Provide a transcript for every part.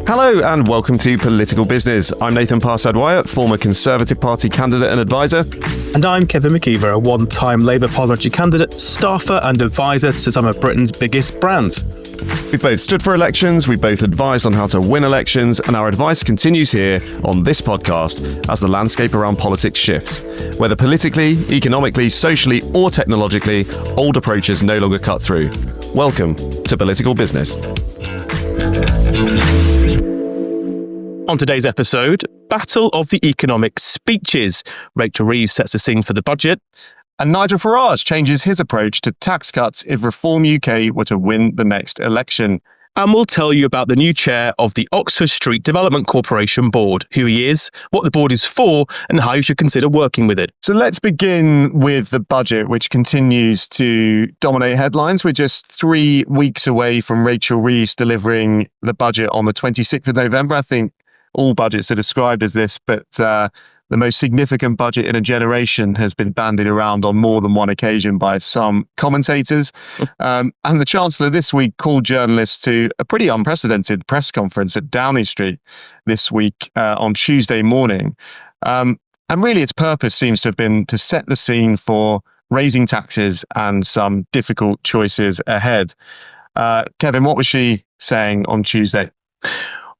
Hello and welcome to Political Business. I'm Nathan Parsad-Wyatt, former Conservative Party candidate and advisor. And I'm Kevin McKeever, a one-time Labour parliamentary candidate, staffer and advisor to some of Britain's biggest brands. We've both stood for elections, we've both advised on how to win elections, and our advice continues here on this podcast as the landscape around politics shifts. Whether politically, economically, socially, or technologically, old approaches no longer cut through. Welcome to Political Business. On today's episode, Battle of the Economic Speeches. Rachel Reeves sets the scene for the budget. And Nigel Farage changes his approach to tax cuts if Reform UK were to win the next election. And we'll tell you about the new chair of the Oxford Street Development Corporation board, who he is, what the board is for, and how you should consider working with it. So let's begin with the budget, which continues to dominate headlines. We're just 3 weeks away from Rachel Reeves delivering the budget on the 26th of November. I think all budgets are described as this, but the most significant budget in a generation has been bandied around on more than one occasion by some commentators. And the Chancellor this week called journalists to a pretty unprecedented press conference at Downing Street this week on Tuesday morning. And really its purpose seems to have been to set the scene for raising taxes and some difficult choices ahead. Kevin, what was she saying on Tuesday?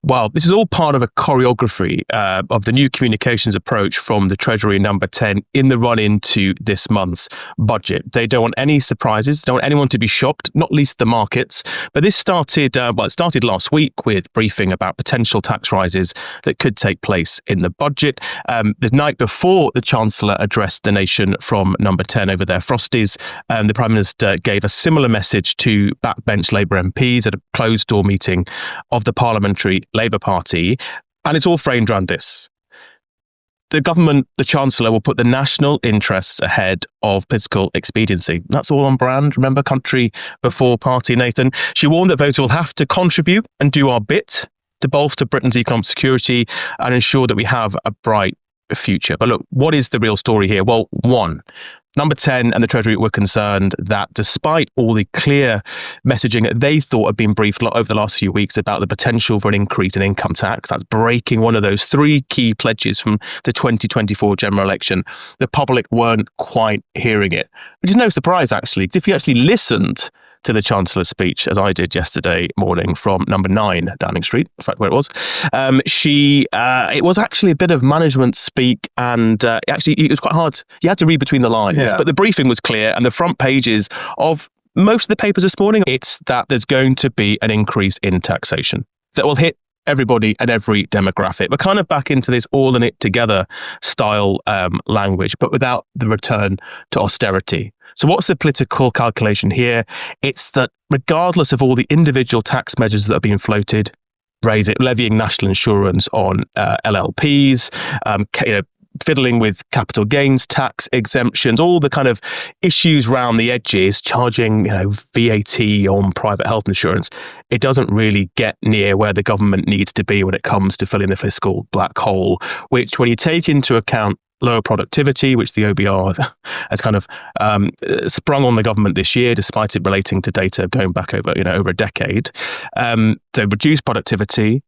Well, this is all part of a choreography of the new communications approach from the Treasury number 10 in the run-in to this month's budget. They don't want any surprises, don't want anyone to be shocked, not least the markets. But this started, it started last week with briefing about potential tax rises that could take place in the budget. The night before the Chancellor addressed the nation from number 10 over their frosties, the Prime Minister gave a similar message to backbench Labour MPs at a closed-door meeting of the Parliamentary Labour Party, and it's all framed around this. The government, the Chancellor, will put the national interests ahead of political expediency. That's all on brand. Remember, country before party, Nathan. She warned that voters will have to contribute and do our bit to bolster Britain's economic security and ensure that we have a bright future. But look, what is the real story here? Well, one, Number 10 and the Treasury were concerned that despite all the clear messaging that they thought had been briefed over the last few weeks about the potential for an increase in income tax, that's breaking one of those 3 key pledges from the 2024 general election, the public weren't quite hearing it. Which is no surprise, actually, because if you actually listened to the Chancellor's speech, as I did yesterday morning from number 9 Downing Street, in fact, where it was, it was actually a bit of management speak, and it was quite hard. You had to read between the lines, but the briefing was clear, and the front pages of most of the papers this morning, it's that there's going to be an increase in taxation that will hit everybody and every demographic. We're kind of back into this all in it together style language, but without the return to austerity. So what's the political calculation here? It's that regardless of all the individual tax measures that are being floated, levying national insurance on LLPs, fiddling with capital gains tax exemptions, all the kind of issues around the edges, charging VAT on private health insurance, it doesn't really get near where the government needs to be when it comes to filling the fiscal black hole, which when you take into account lower productivity, which the OBR has kind of sprung on the government this year, despite it relating to data going back over a decade. So reduced productivity,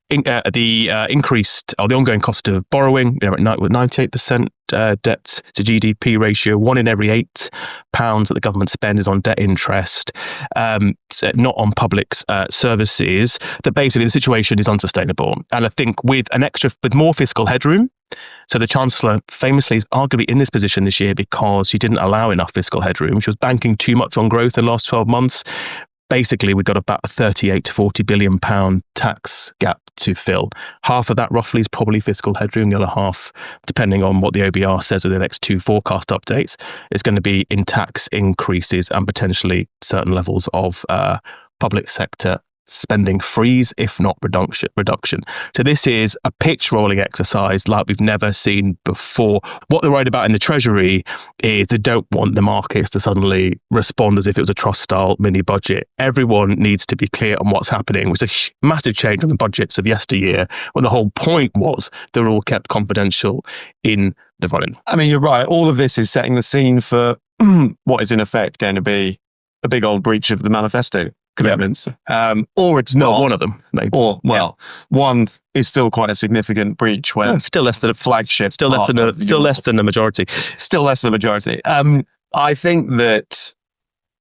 the ongoing cost of borrowing, with 98% debt to GDP ratio, 1 in every £8 that the government spends is on debt interest, not on public services. That basically the situation is unsustainable. And I think with more fiscal headroom. So the Chancellor famously is arguably in this position this year because she didn't allow enough fiscal headroom. She was banking too much on growth in the last 12 months. Basically, we've got about a 38 to 40 billion pound tax gap to fill. Half of that roughly is probably fiscal headroom. The other half, depending on what the OBR says in the next 2 forecast updates, is going to be in tax increases and potentially certain levels of public sector spending freeze, if not reduction. So this is a pitch rolling exercise like we've never seen before. What they're worried about in the Treasury is they don't want the markets to suddenly respond as if it was a trust-style mini-budget. Everyone needs to be clear on what's happening. It was a massive change on the budgets of yesteryear when the whole point was they were all kept confidential in the running. I mean, you're right. All of this is setting the scene for what is in effect going to be a big old breach of the manifesto commitments. Or it's Well, not. one of them, maybe. Or, one is still quite a significant breach where Still less than a flagship. Still less than the majority. Still less than a majority. I think that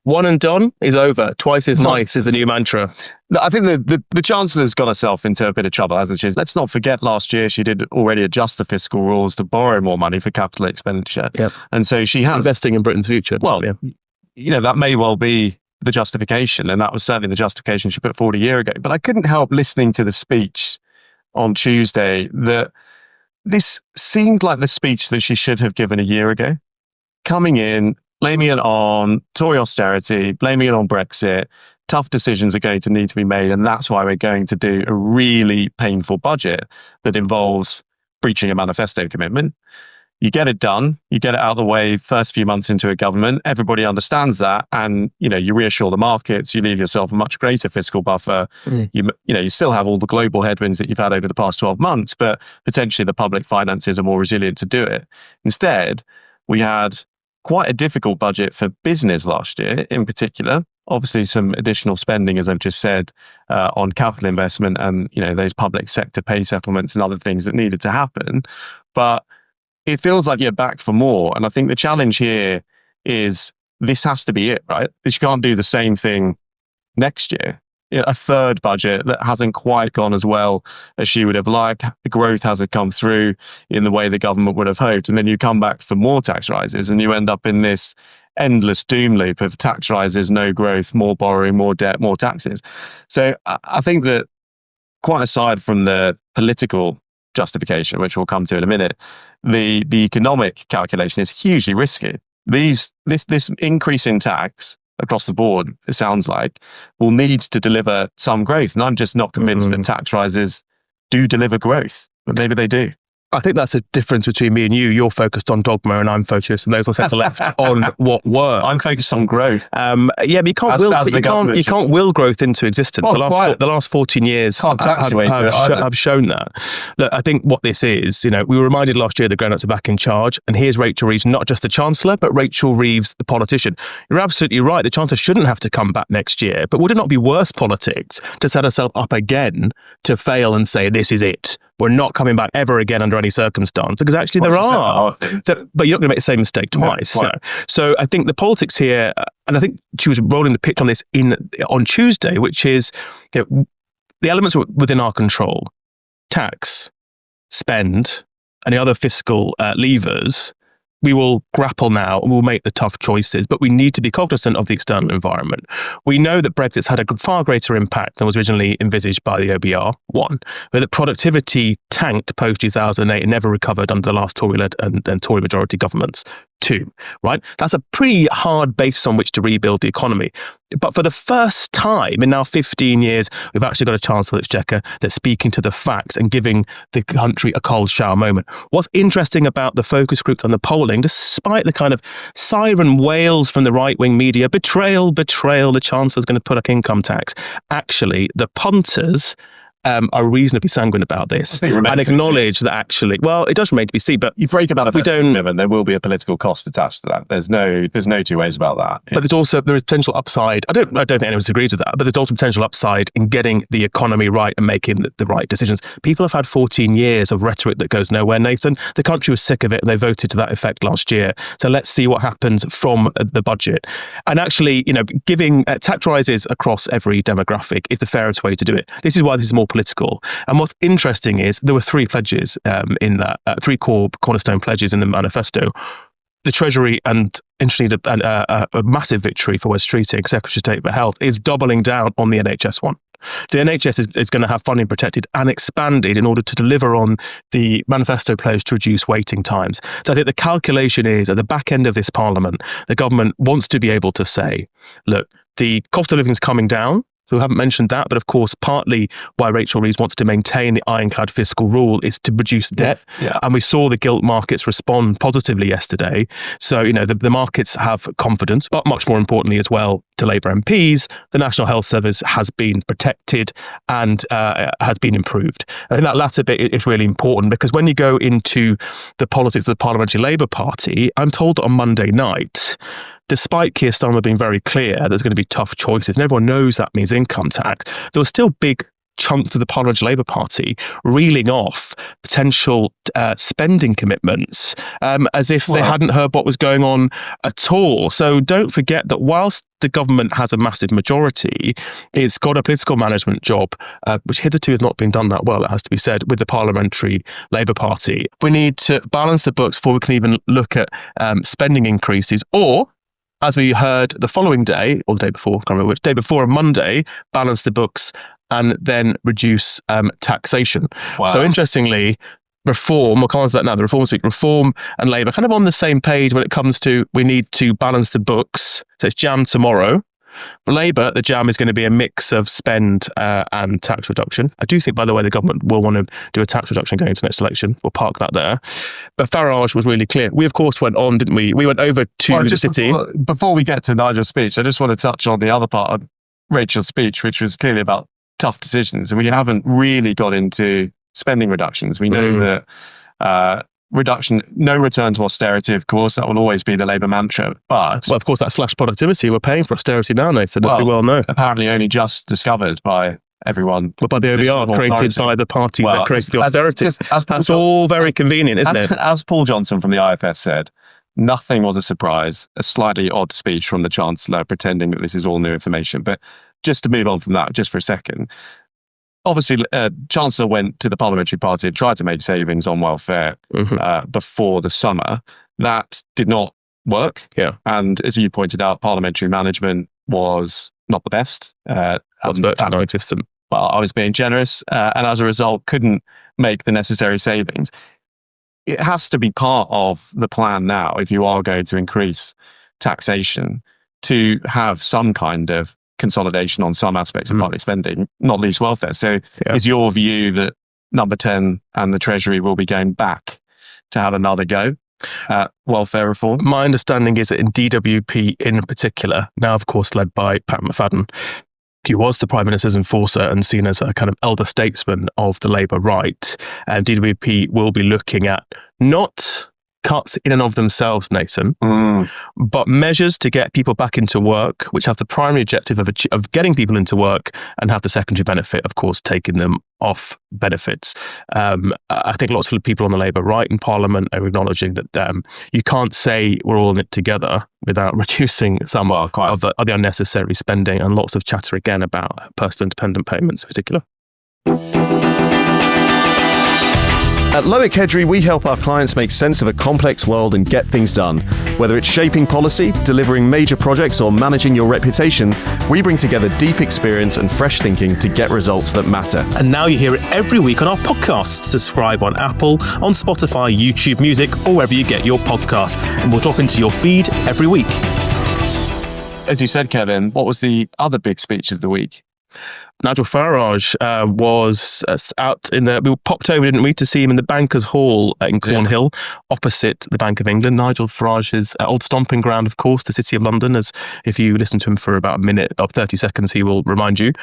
One and done is over. Twice as nice is the new mantra. I think the Chancellor's got herself into a bit of trouble, hasn't she? Let's not forget last year she did already adjust the fiscal rules to borrow more money for capital expenditure. Yep. And so she has... Investing in Britain's future. Well, that may well be the justification, and that was certainly the justification she put forward a year ago. But I couldn't help listening to the speech on Tuesday that this seemed like the speech that she should have given a year ago. Coming in, blaming it on Tory austerity, blaming it on Brexit. Tough decisions are going to need to be made, and that's why we're going to do a really painful budget that involves breaching a manifesto commitment. You get it done, you get it out of the way first few months into a government, everybody understands that, and you reassure the markets, you leave yourself a much greater fiscal buffer. You still have all the global headwinds that you've had over the past 12 months, but potentially the public finances are more resilient to do it. Instead, we had quite a difficult budget for business last year in particular. Obviously, some additional spending, as I've just said, on capital investment and those public sector pay settlements and other things that needed to happen. But it feels like you're back for more. And I think the challenge here is this has to be it, right? Because you can't do the same thing next year. A third budget that hasn't quite gone as well as she would have liked. The growth hasn't come through in the way the government would have hoped. And then you come back for more tax rises and you end up in this endless doom loop of tax rises, no growth, more borrowing, more debt, more taxes. So I think that quite aside from the political justification, which we'll come to in a minute, the economic calculation is hugely risky. This increase in tax across the board, it sounds like, will need to deliver some growth. And I'm just not convinced that tax rises do deliver growth, but maybe they do. I think that's a difference between me and you. You're focused on dogma and I'm focused, and those on centre left, on what works. I'm focused on growth. But you can't will growth into existence. The last 14 years have shown that. Look, I think what this is, we were reminded last year the grown-ups are back in charge, and here's Rachel Reeves, not just the Chancellor, but Rachel Reeves, the politician. You're absolutely right. The Chancellor shouldn't have to come back next year, but would it not be worse politics to set herself up again to fail and say, this is it? We're not coming back ever again under any circumstance, because actually there are. But you're not going to make the same mistake twice. No, so I think the politics here, and I think she was rolling the pitch on this on Tuesday, which is the elements within our control: tax, spend, and the other fiscal levers. We will grapple now and we'll make the tough choices, but we need to be cognizant of the external environment. We know that Brexit's had a far greater impact than was originally envisaged by the OBR, one, where the productivity tanked post-2008 and never recovered under the last Tory-led and Tory majority governments. Two, right? That's a pretty hard basis on which to rebuild the economy. But for the first time in now 15 years, we've actually got a Chancellor Exchequer that's speaking to the facts and giving the country a cold shower moment. What's interesting about the focus groups and the polling, despite the kind of siren wails from the right-wing media, betrayal, the Chancellor's going to put up income tax. Actually, the punters are reasonably sanguine about this and acknowledge that actually, well, it does remain to be seen, but you break about a commitment, there will be a political cost attached to that. There's no two ways about that. But there is potential upside. I don't think anyone disagrees with that, but there's also potential upside in getting the economy right and making the right decisions. People have had 14 years of rhetoric that goes nowhere, Nathan. The country was sick of it and they voted to that effect last year. So let's see what happens from the budget. And actually, giving tax rises across every demographic is the fairest way to do it. This is why this is more political. And what's interesting is there were three pledges in that, three cornerstone pledges in the manifesto. The Treasury, and interestingly, a massive victory for Wes Streeting, Secretary of State for Health, is doubling down on the NHS one. So the NHS is going to have funding protected and expanded in order to deliver on the manifesto pledge to reduce waiting times. So I think the calculation is, at the back end of this parliament, the government wants to be able to say, look, the cost of living is coming down. So we haven't mentioned that, but of course, partly why Rachel Reeves wants to maintain the ironclad fiscal rule is to reduce debt. Yeah. And we saw the gilt markets respond positively yesterday. So, the markets have confidence, but much more importantly as well, to Labour MPs, the National Health Service has been protected and has been improved. I think that latter bit is really important, because when you go into the politics of the Parliamentary Labour Party, I'm told that on Monday night, despite Keir Starmer being very clear there's going to be tough choices, and everyone knows that means income tax, there were still big chunks of the Parliamentary Labour Party reeling off potential spending commitments as if they hadn't heard what was going on at all. So don't forget that whilst the government has a massive majority, it's got a political management job, which hitherto has not been done that well, it has to be said, with the Parliamentary Labour Party. We need to balance the books before we can even look at spending increases, or, as we heard the following day, or the day before, I can't remember which, day before, on Monday, balance the books and then reduce taxation. Wow. So interestingly, Reform, we'll come on to that now, the Reform speak, Reform and Labour kind of on the same page when it comes to we need to balance the books. So it's jam tomorrow. For Labour, the jam is going to be a mix of spend and tax reduction. I do think, by the way, the government will want to do a tax reduction going into the next election. We'll park that there. But Farage was really clear. We, of course, went on, didn't we? We went over to the city. Before we get to Nigel's speech, I just want to touch on the other part of Rachel's speech, which was clearly about tough decisions. And we haven't really got into spending reductions. We know that no return to austerity, of course, that will always be the Labour mantra. But, well, of course, that slashed productivity. We're paying for austerity now, Nathan, as we well know. Apparently only just discovered by everyone. But by the OBR created by the party that created the austerity. That's all very convenient, isn't it? As Paul Johnson from the IFS said, nothing was a surprise. A slightly odd speech from the Chancellor pretending that this is all new information. But just to move on from that just for a second, obviously, Chancellor went to the Parliamentary Party and tried to make savings on welfare before the summer. That did not work. Yeah. And as you pointed out, parliamentary management was not the best. Non-existent. Well, I was being generous, and as a result, couldn't make the necessary savings. It has to be part of the plan now, if you are going to increase taxation, to have some kind of consolidation on some aspects of public spending, not least welfare. So is your view that Number 10 and the Treasury will be going back to have another go at welfare reform? My understanding is that in DWP in particular, now of course led by Pat McFadden, who was the Prime Minister's enforcer and seen as a kind of elder statesman of the Labour right, and DWP will be looking at not cuts in and of themselves, Nathan, but measures to get people back into work, which have the primary objective of getting people into work and have the secondary benefit, of course, taking them off benefits. I think lots of people on the Labour right in Parliament are acknowledging that you can't say we're all in it together without reducing some of the unnecessary spending, and lots of chatter again about personal independent payments in particular. At Loic Hedgery, we help our clients make sense of a complex world and get things done. Whether it's shaping policy, delivering major projects, or managing your reputation, we bring together deep experience and fresh thinking to get results that matter. And now you hear it every week on our podcast. Subscribe on Apple, on Spotify, YouTube Music, or wherever you get your podcasts. And we'll drop into your feed every week. As you said, Kevin, what was the other big speech of the week? Nigel Farage was out we popped over, didn't we, to see him in the Bankers' Hall in Cornhill, opposite the Bank of England. Nigel Farage's old stomping ground, of course, the City of London, as if you listen to him for about a minute or 30 seconds, he will remind you.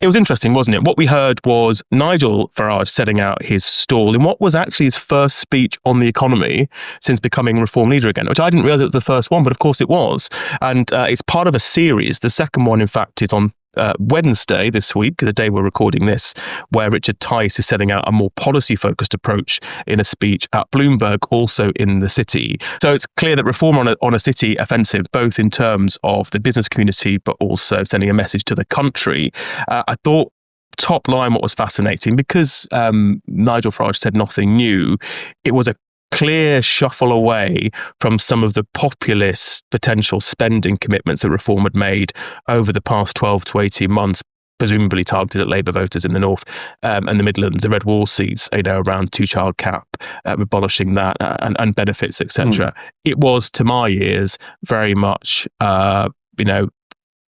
It was interesting, wasn't it? What we heard was Nigel Farage setting out his stall in what was actually his first speech on the economy since becoming Reform leader again, which I didn't realise it was the first one, but of course it was. And it's part of a series. The second one, in fact, is on Wednesday this week, the day we're recording this, where Richard Tice is setting out a more policy-focused approach in a speech at Bloomberg, also in the City. So it's clear that reform on a City offensive, both in terms of the business community, but also sending a message to the country. I thought top line what was fascinating, because Nigel Farage said nothing new, it was a clear shuffle away from some of the populist potential spending commitments that Reform had made over the past 12 to 18 months, presumably targeted at Labour voters in the North and the Midlands, the Red Wall seats, around two-child cap, abolishing that, and benefits, etc. It was, to my ears, very much,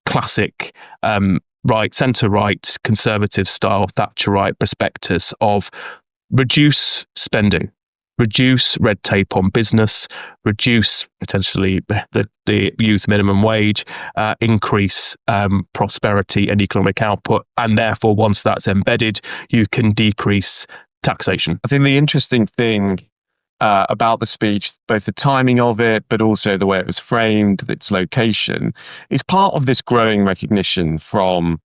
classic right, centre-right, conservative style, Thatcher-right prospectus of reduce spending, reduce red tape on business, reduce potentially the youth minimum wage, increase prosperity and economic output. And therefore, once that's embedded, you can decrease taxation. I think the interesting thing about the speech, both the timing of it, but also the way it was framed, its location, is part of this growing recognition from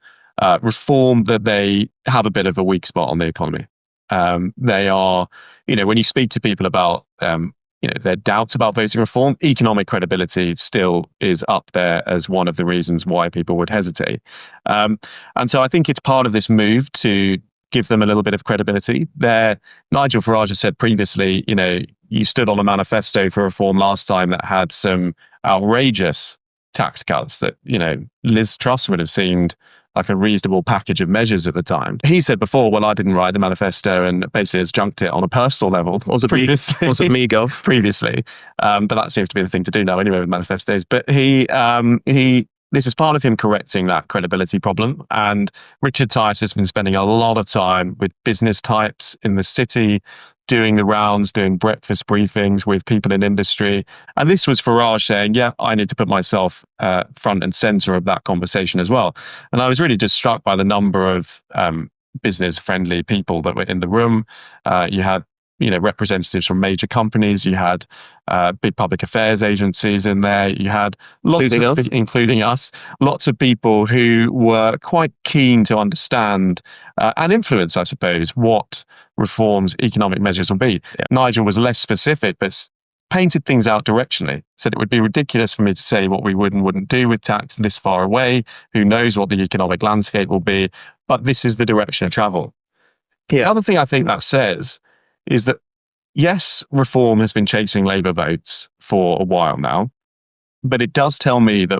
reform that they have a bit of a weak spot on the economy. They are, when you speak to people about, their doubts about voting reform, economic credibility still is up there as one of the reasons why people would hesitate. And so I think it's part of this move to give them a little bit of credibility. Nigel Farage has said previously, you stood on a manifesto for reform last time that had some outrageous tax cuts that, Liz Truss would have seemed like a reasonable package of measures at the time. He said before, well, I didn't write the manifesto and basically has junked it on a personal level. Was it me, Gov? Previously. But that seems to be the thing to do now anyway with manifestos. But this is part of him correcting that credibility problem. And Richard Tice has been spending a lot of time with business types in the city, doing the rounds, doing breakfast briefings with people in industry. And this was Farage saying, yeah, I need to put myself front and center of that conversation as well. And I was really just struck by the number of business-friendly people that were in the room. You had representatives from major companies. You had big public affairs agencies in there. You had including us, lots of people who were quite keen to understand and influence, I suppose, what reforms, economic measures will be. Yeah. Nigel was less specific, but painted things out directionally. Said it would be ridiculous for me to say what we would and wouldn't do with tax this far away. Who knows what the economic landscape will be? But this is the direction of travel. Yeah. The other thing I think that says is that, yes, reform has been chasing Labour votes for a while now, but it does tell me that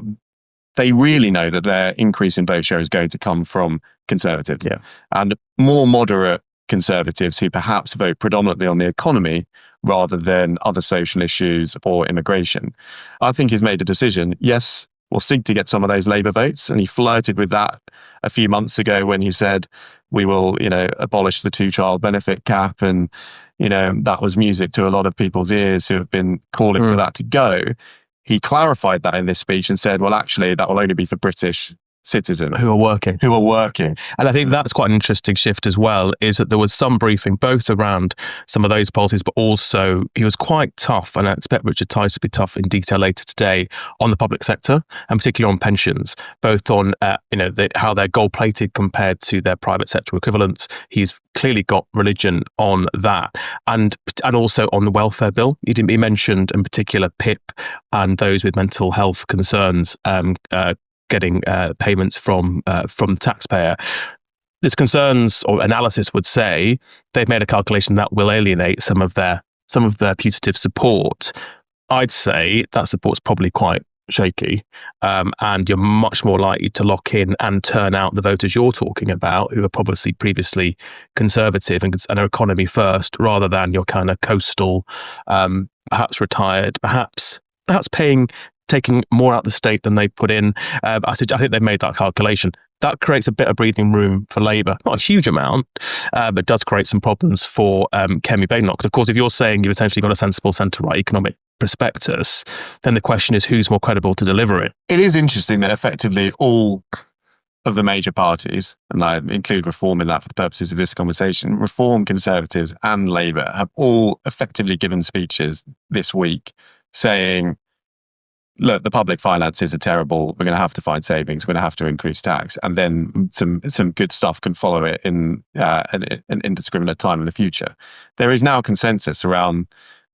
they really know that their increase in vote share is going to come from Conservatives. Yeah. And more moderate Conservatives who perhaps vote predominantly on the economy rather than other social issues or immigration. I think he's made a decision. Yes, we'll seek to get some of those Labour votes. And he flirted with that a few months ago when he said, we will, abolish the 2-child benefit cap. And, that was music to a lot of people's ears who have been calling for that to go. He clarified that in this speech and said, well, actually, that will only be for British citizens who are working. And I think that's quite an interesting shift as well, is that there was some briefing both around some of those policies, but also he was quite tough, and I expect Richard Tice to be tough in detail later today, on the public sector, and particularly on pensions, both on how they're gold-plated compared to their private sector equivalents. He's clearly got religion on that, and also on the welfare bill. He mentioned in particular PIP and those with mental health concerns getting payments from the taxpayer. There's concerns, or analysis would say, they've made a calculation that will alienate some of their putative support. I'd say that support's probably quite shaky, and you're much more likely to lock in and turn out the voters you're talking about, who are probably previously Conservative and are economy first, rather than your kind of coastal, perhaps retired, perhaps taking more out of the state than they put in. I think they've made that calculation. That creates a bit of breathing room for Labour. Not a huge amount, but does create some problems for Kemi Badenoch. Because, of course, if you're saying you've essentially got a sensible centre-right economic prospectus, then the question is who's more credible to deliver it. It is interesting that effectively all of the major parties, and I include Reform in that for the purposes of this conversation, Reform, Conservatives and Labour have all effectively given speeches this week saying, look, the public finances are terrible. We're going to have to find savings. We're going to have to increase tax. And then some good stuff can follow it in an indiscriminate time in the future. There is now consensus around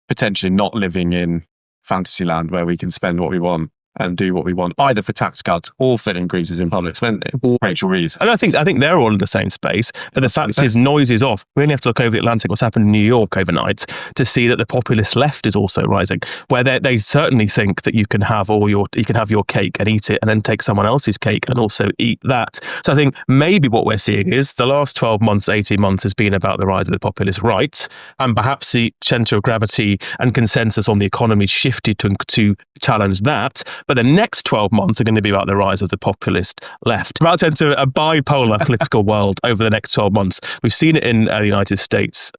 potentially not living in fantasy land where we can spend what we want and do what we want, either for tax cuts or for increases in public spending. Rachel Reeves. And I think they're all in the same space, but the fact is noise is off. We only have to look over the Atlantic, what's happened in New York overnight, to see that the populist left is also rising, where they certainly think that you can have your cake and eat it and then take someone else's cake and also eat that. So I think maybe what we're seeing is the last 12 months, 18 months has been about the rise of the populist right, and perhaps the centre of gravity and consensus on the economy shifted to challenge that. But the next 12 months are going to be about the rise of the populist left. We're about to enter a bipolar political world over the next 12 months. We've seen it in the United States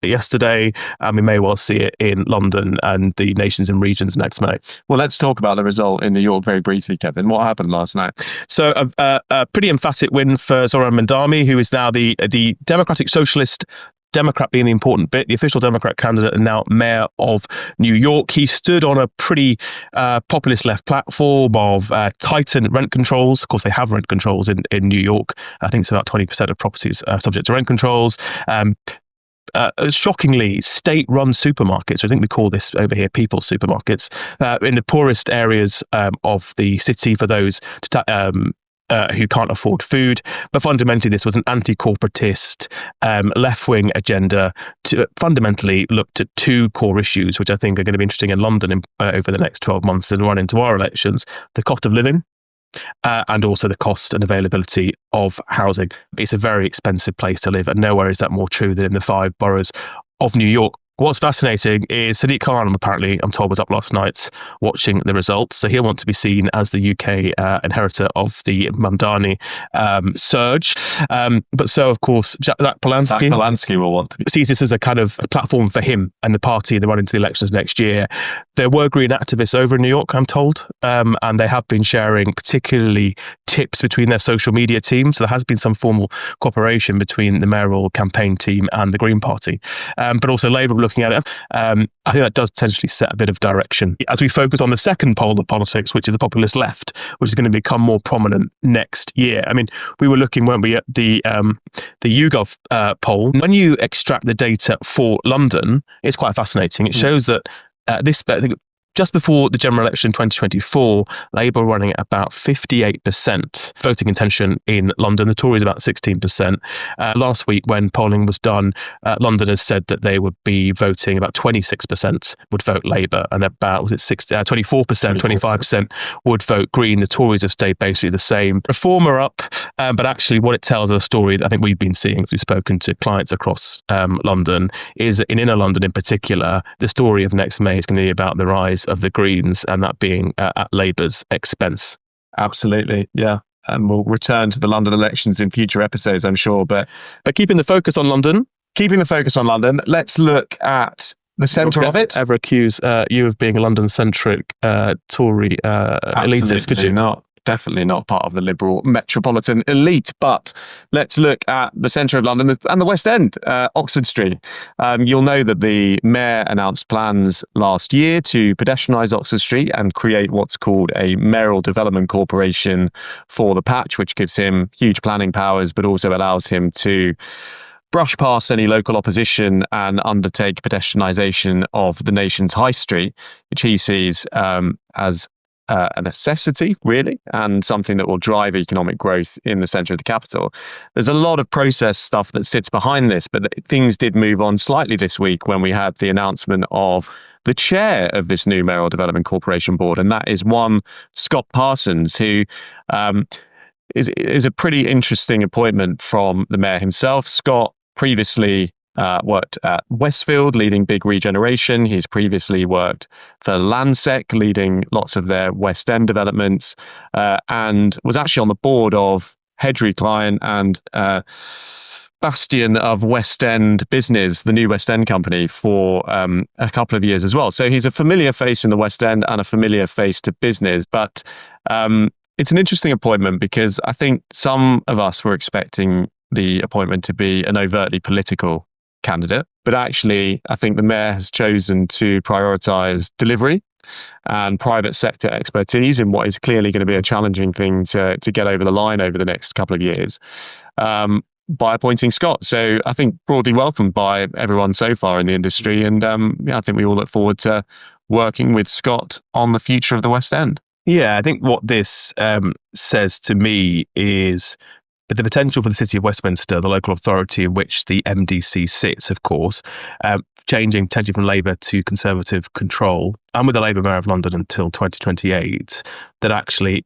yesterday, and we may well see it in London and the nations and regions next May. Well, let's talk about the result in New York very briefly, Kevin. What happened last night? So a pretty emphatic win for Zoran Mandani, who is now the Democratic Socialist, Democrat being the important bit, the official Democrat candidate and now mayor of New York. He stood on a pretty populist left platform of tighten rent controls. Of course, they have rent controls in New York. I think it's about 20% of properties subject to rent controls. Shockingly, state-run supermarkets, I think we call this over here people's supermarkets, in the poorest areas of the city for those who can't afford food. But fundamentally, this was an anti-corporatist, left-wing agenda to fundamentally looked at two core issues, which I think are going to be interesting in London over the next 12 months and run into our elections: the cost of living and also the cost and availability of housing. It's a very expensive place to live, and nowhere is that more true than in the 5 boroughs of New York. What's fascinating is Sadiq Khan, apparently, I'm told, was up last night watching the results. So he'll want to be seen as the UK inheritor of the Mamdani surge. But so, of course, Zach Polanski will want to be. Sees this as a kind of a platform for him and the party in the run into the elections next year. There were Green activists over in New York, I'm told, and they have been sharing particularly tips between their social media teams. So there has been some formal cooperation between the mayoral campaign team and the Green Party. But also Labour looking at it. I think that does potentially set a bit of direction. As we focus on the second pole of politics, which is the populist left, which is going to become more prominent next year. I mean, we were looking, weren't we, at the YouGov poll. When you extract the data for London, it's quite fascinating. It shows that just before the general election in 2024, Labour were running at about 58% voting intention in London. The Tories about 16%. Last week, when polling was done, Londoners said that they would be voting about 26% would vote Labour, and about 24%, 25% would vote Green. The Tories have stayed basically the same. Reform are up, but actually what it tells us a story that I think we've been seeing as we've spoken to clients across London is that in inner London in particular, the story of next May is going to be about the rise of the Greens, and that being at Labour's expense. Absolutely, yeah. And we'll return to the London elections in future episodes, I'm sure. But keeping the focus on London, let's look at the centre of it. Ever accuse you of being a London-centric Tory elitist, could you? Not. Definitely not part of the liberal metropolitan elite, but let's look at the centre of London and the West End, Oxford Street. You'll know that the mayor announced plans last year to pedestrianise Oxford Street and create what's called a mayoral development corporation for the patch, which gives him huge planning powers, but also allows him to brush past any local opposition and undertake pedestrianisation of the nation's high street, which he sees as a necessity, really, and something that will drive economic growth in the centre of the capital. There's a lot of process stuff that sits behind this, but things did move on slightly this week when we had the announcement of the chair of this new Mayoral Development Corporation board, and that is one Scott Parsons, who is a pretty interesting appointment from the mayor himself. Scott previously worked at Westfield, leading big regeneration. He's previously worked for Landsec, leading lots of their West End developments, and was actually on the board of Hedgery Client and bastion of West End business, the new West End company, for a couple of years as well. So he's a familiar face in the West End and a familiar face to business. But it's an interesting appointment because I think some of us were expecting the appointment to be an overtly political candidate, but actually I think the mayor has chosen to prioritise delivery and private sector expertise in what is clearly going to be a challenging thing to get over the line over the next couple of years by appointing Scott. So I think broadly welcomed by everyone so far in the industry, and I think we all look forward to working with Scott on the future of the West End. Yeah, I think what this says to me is but the potential for the City of Westminster, the local authority in which the MDC sits, of course, changing potentially from Labour to Conservative control, and with the Labour Mayor of London until 2028, that actually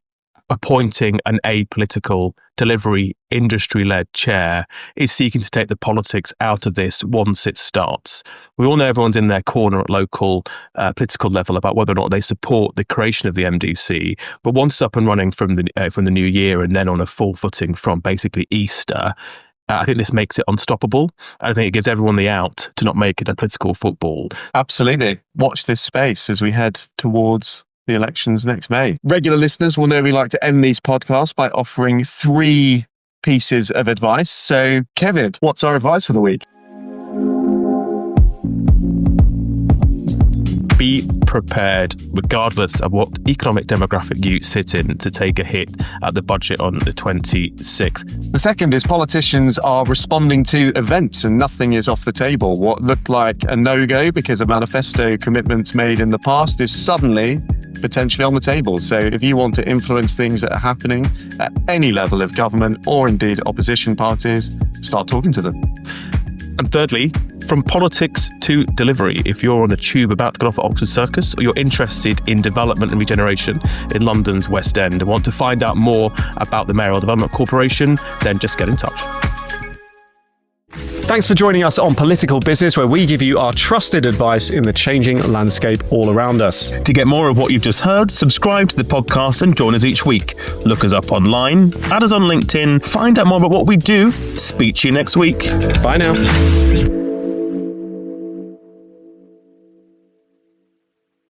appointing an apolitical delivery industry-led chair is seeking to take the politics out of this once it starts. We all know everyone's in their corner at local political level about whether or not they support the creation of the MDC, but once it's up and running from the new year and then on a full footing from basically Easter, I think this makes it unstoppable. I think it gives everyone the out to not make it a political football. Absolutely. Watch this space as we head towards the elections next May. Regular listeners will know we like to end these podcasts by offering 3 pieces of advice. So, Kevin, what's our advice for the week? Be prepared, regardless of what economic demographic you sit in, to take a hit at the budget on the 26th. The second is politicians are responding to events and nothing is off the table. What looked like a no-go because of manifesto commitments made in the past is suddenly potentially on the table. So if you want to influence things that are happening at any level of government or indeed opposition parties, start talking to them. And thirdly, from politics to delivery. If you're on a tube about to get off at Oxford Circus, or you're interested in development and regeneration in London's West End and want to find out more about the Mayoral Development Corporation, then just get in touch. Thanks for joining us on Political Business, where we give you our trusted advice in the changing landscape all around us. To get more of what you've just heard, subscribe to the podcast and join us each week. Look us up online, add us on LinkedIn, find out more about what we do. Speak to you next week. Bye now.